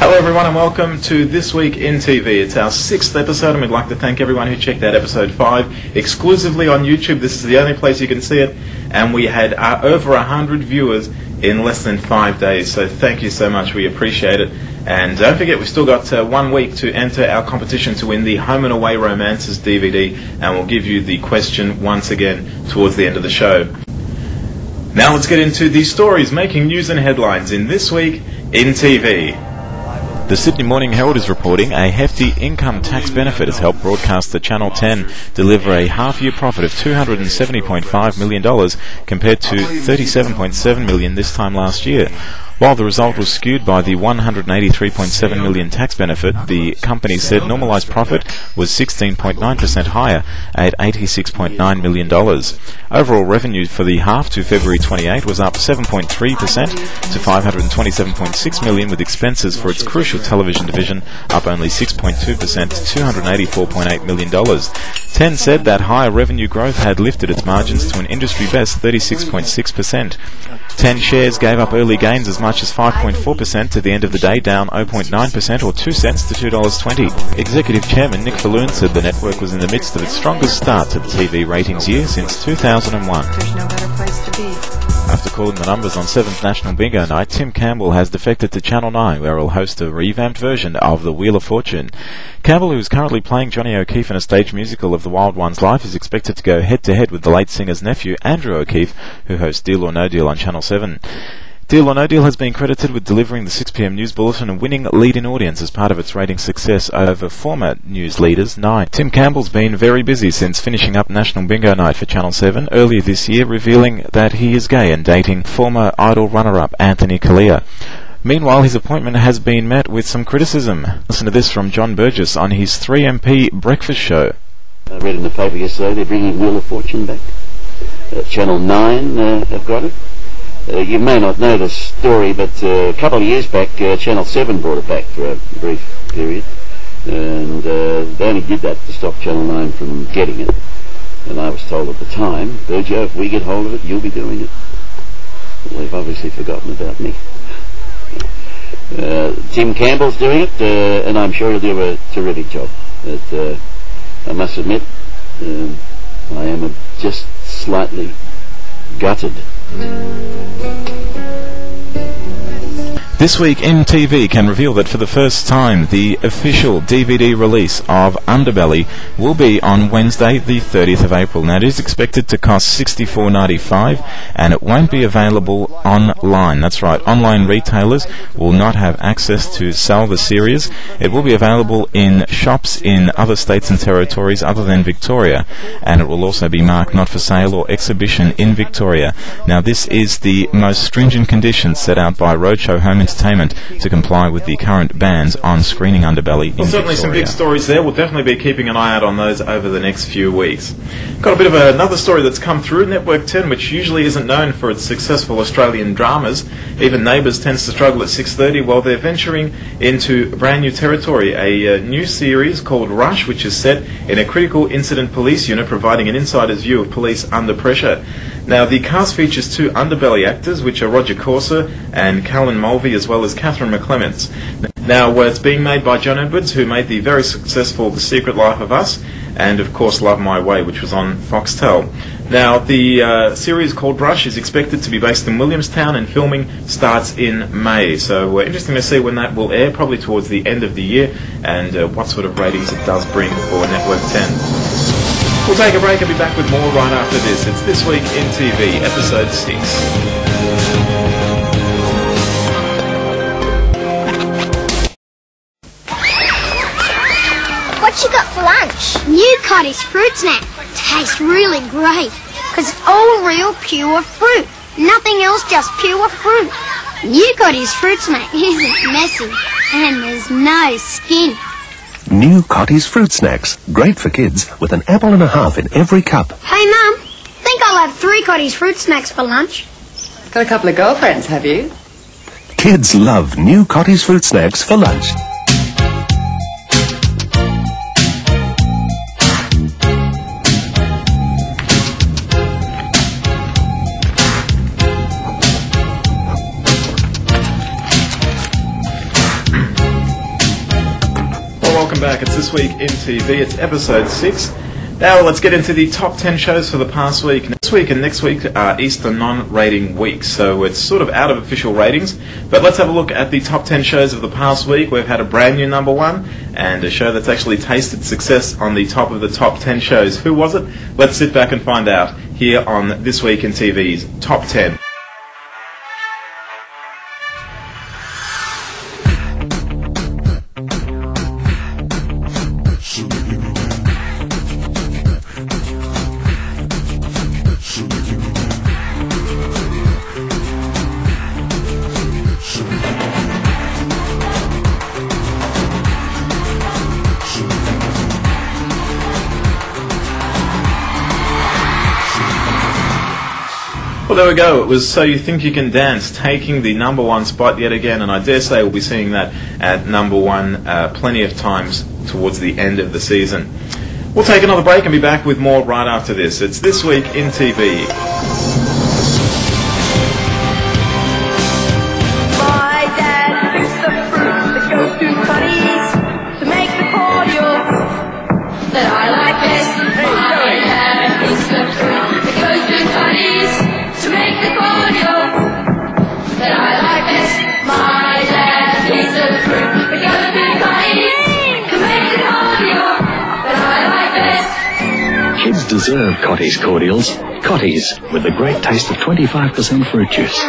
Hello everyone and welcome to This Week in TV. It's our 6th episode and we'd like to thank everyone who checked out episode 5 exclusively on YouTube. This is the only place you can see it, and we had over 100 viewers in less than 5 days, so thank you so much, we appreciate it. And don't forget, we've still got 1 week to enter our competition to win the Home and Away Romances DVD, and we'll give you the question once again towards the end of the show. Now let's get into the stories making news and headlines in This Week in TV. The Sydney Morning Herald is reporting a hefty income tax benefit has helped broadcaster Channel 10 deliver a half-year profit of $270.5 million compared to $37.7 million this time last year. While the result was skewed by the $183.7 million tax benefit, the company said normalised profit was 16.9% higher at $86.9 million. Overall revenue for the half to February 28 was up 7.3% to $527.6 million, with expenses for its crucial television division up only 6.2% to $284.8 million. 10 said that higher revenue growth had lifted its margins to an industry best 36.6%. 10 shares gave up early gains as much as 5.4% to the end of the day, down 0.9% or 2 cents to $2.20. Executive Chairman Nick Falloon said the network was in the midst of its strongest start to the TV ratings year since 2001. There's no better place to be. After calling the numbers on 7th National Bingo Night, Tim Campbell has defected to Channel 9, where he'll host a revamped version of The Wheel of Fortune. Campbell, who is currently playing Johnny O'Keefe in a stage musical of The Wild One's life, is expected to go head-to-head with the late singer's nephew, Andrew O'Keefe, who hosts Deal or No Deal on Channel 7. Deal or No Deal has been credited with delivering the 6 p.m. news bulletin and winning lead-in audience as part of its rating success over former news leaders 9. Tim Campbell's been very busy since finishing up National Bingo Night for Channel 7 earlier this year, revealing that he is gay and dating former Idol runner-up Anthony Kalia. Meanwhile, his appointment has been met with some criticism. Listen to this from John Burgess on his 3MP breakfast show. I read in the paper yesterday they're bringing Wheel of Fortune back. Channel 9 have got it. You may not know the story, but a couple of years back, Channel 7 brought it back for a brief period, and they only did that to stop Channel 9 from getting it. And I was told at the time, Burjo, if we get hold of it, you'll be doing it. Well, they've obviously forgotten about me. Tim Campbell's doing it, and I'm sure he'll do a terrific job. But I must admit, I am just slightly gutted. This Week in TV can reveal that for the first time, the official DVD release of Underbelly will be on Wednesday, the 30th of April. Now, it is expected to cost $64.95, and it won't be available online. That's right, online retailers will not have access to sell the series. It will be available in shops in other states and territories other than Victoria, and it will also be marked not for sale or exhibition in Victoria. Now, this is the most stringent conditions set out by Roadshow Home Entertainment to comply with the current bans on screening Underbelly in certainly Victoria. Some big stories there. We'll definitely be keeping an eye out on those over the next few weeks. Got a bit of another story that's come through. Network 10, which usually isn't known for its successful Australian dramas, even Neighbours tends to struggle at 6:30. Well, they're venturing into brand new territory, a new series called Rush, which is set in a critical incident police unit, providing an insider's view of police under pressure. Now, the cast features 2 Underbelly actors, which are Roger Corser and Callan Mulvey, as well as Catherine McClements. Now, it's being made by John Edwards, who made the very successful The Secret Life of Us, and of course Love My Way, which was on Foxtel. Now, the series called Rush is expected to be based in Williamstown, and filming starts in May. So interesting to see when that will air, probably towards the end of the year, and what sort of ratings it does bring for Network 10. We'll take a break and be back with more right after this. It's This Week in TV, Episode 6. What you got for lunch? New Cottees fruit snack. Tastes really great, because it's all real pure fruit. Nothing else, just pure fruit. New Cottees fruit snack isn't messy, and there's no skin. New Cottees fruit snacks. Great for kids with an apple and a half in every cup. Hey, Mum. Think I'll have 3 Cottees fruit snacks for lunch. Got a couple of girlfriends, have you? Kids love new Cottees fruit snacks for lunch. back. It's This Week in TV. It's episode 6. Now let's get into the top 10 shows for the past week. This week and next week are Easter non-rating weeks, so it's sort of out of official ratings. But let's have a look at the top 10 shows of the past week. We've had a brand new number one and a show that's actually tasted success on the top of the top 10 shows. Who was it? Let's sit back and find out here on This Week in TV's Top 10. Well, there we go. It was So You Think You Can Dance, taking the number one spot yet again, and I dare say we'll be seeing that at number one plenty of times towards the end of the season. We'll take another break and be back with more right after this. It's This Week in TV. My dad picks the fruit that goes to Cottees to make the cordial that I like best. My dad picks the fruit that goes to Cottees to make the cordial that I like best. My dad picks the fruit that goes to Cottees to make the cordial that I like best. Kids deserve Cottees cordials. Cottees, with the great taste of 25% fruit juice.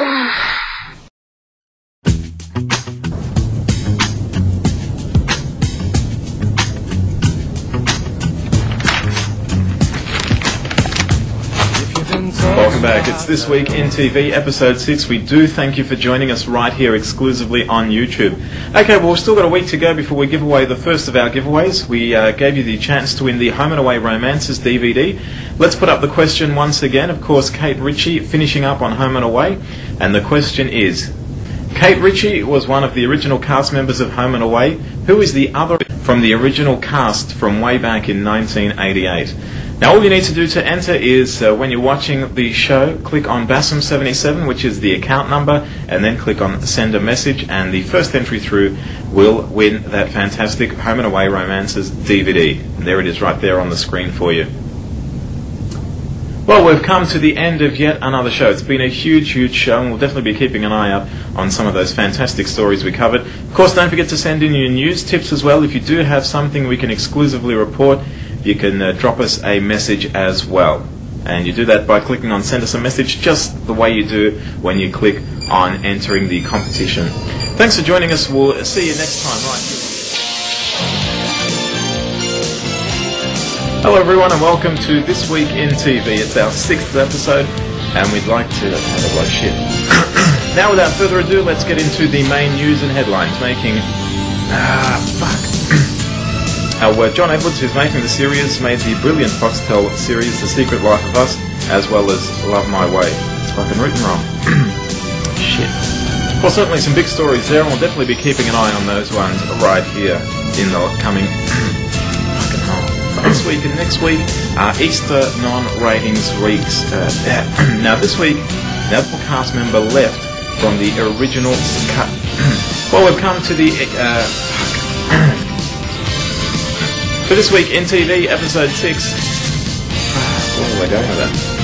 Welcome back. It's This Week in TV, episode 6. We do thank you for joining us right here exclusively on YouTube. Okay, well, we've still got a week to go before we give away the first of our giveaways. We gave you the chance to win the Home and Away Romances DVD. Let's put up the question once again. Of course, Kate Ritchie finishing up on Home and Away. And the question is, Kate Ritchie was one of the original cast members of Home and Away. Who is the other from the original cast from way back in 1988? Now all you need to do to enter is, when you're watching the show, click on BASM77, which is the account number, and then click on Send a Message, and the first entry through will win that fantastic Home and Away Romances DVD. And there it is right there on the screen for you. Well, we've come to the end of yet another show. It's been a huge, huge show, and we'll definitely be keeping an eye out on some of those fantastic stories we covered. Of course, don't forget to send in your news tips as well. If you do have something we can exclusively report, you can drop us a message as well. And you do that by clicking on Send Us a Message, just the way you do when you click on entering the competition. Thanks for joining us. We'll see you next time right here. Hello everyone and welcome to This Week in TV. It's our 6th episode and we'd like to have a blood shit. Now without further ado, let's get into the main news and headlines. John Edwards, who's making the series, made the brilliant Foxtel series The Secret Life of Us, as well as Love My Way. It's fucking written wrong. Shit. Well, certainly some big stories there, and we'll definitely be keeping an eye on those ones right here in the coming fucking hell. This week and next week are Easter non-ratings weeks. Now this week, now the cast member left from the original cut. Well, we've come to the for This Week in TV, episode 6. Where are we going with that?